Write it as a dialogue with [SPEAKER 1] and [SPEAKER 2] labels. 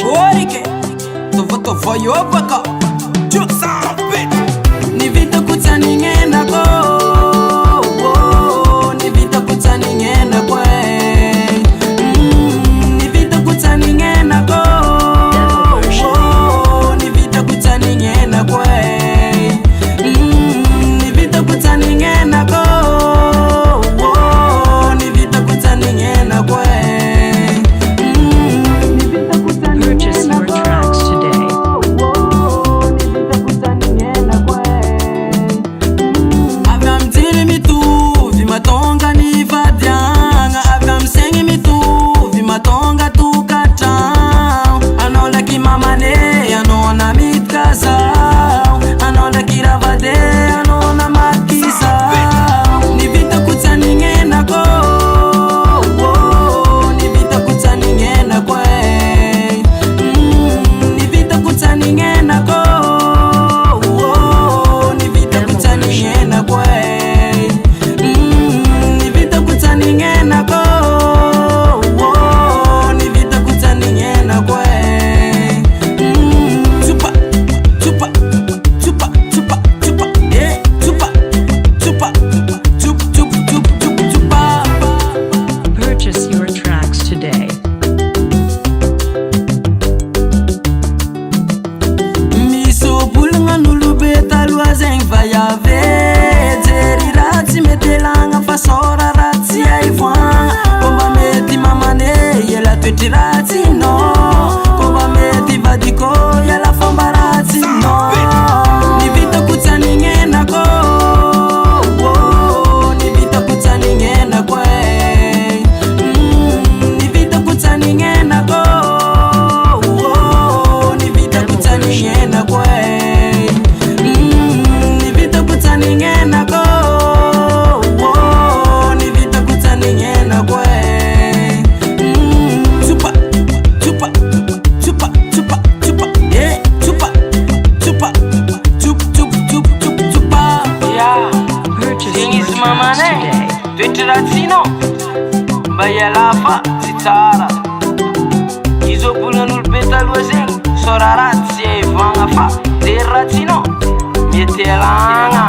[SPEAKER 1] Orike Tovotovo yopaka Juxampe Nivita kutani ngenda ko Nivita kutani ngenda kwe Nivita kutani ngenda ko Nivita kutani ngenda kwe Nivita kutani ngenda ko Nivita kutani ngenda kwe
[SPEAKER 2] Purchase your tracks today.
[SPEAKER 1] Avea mtiri mitu vimatonga ni vadianga Avea msengi mitu vimatonga tukata Anola kimamane anona mitkaza Anola kiravade anona makisa Nivita kutani ngenda ko Nivita kutani ngenda kwe Nivita kutani ngenda ko Nivita kutani ngenda kwe Nivita kutani ngenda ko Nivita kutani ngenda kwe Chupa chupa chupa chupa chupa chupa chupa chup chup chup chup chupa
[SPEAKER 2] Purchase your tracks today.
[SPEAKER 1] Miso bulunga nulubeta luazeng vayave Zeri ratsi metelanga fasora ratsi aivwanga Komba meti mamane yela tweti ratsi no Komba meti vadiko yela famba ratsi no Nivita kutani ngenda ko Nivita kutani ngenda kwe Nivita kutani ngenda ko Nivita kutani ngenda kwe Nivita kutani ngenda ko Nivita kutani ngenda kwe Chupa chupa chupa chupa chupa chupa chupa chup chup chup chup chupa Yeah
[SPEAKER 2] Purchase
[SPEAKER 1] Ing
[SPEAKER 2] your
[SPEAKER 1] is mama
[SPEAKER 2] tracks
[SPEAKER 1] ne
[SPEAKER 2] today.
[SPEAKER 1] Twetiratsino Bayalafa zitsara Izo bulunul betaluazeng Sora ratsi aivanga fa Zeri ratsino Metelanga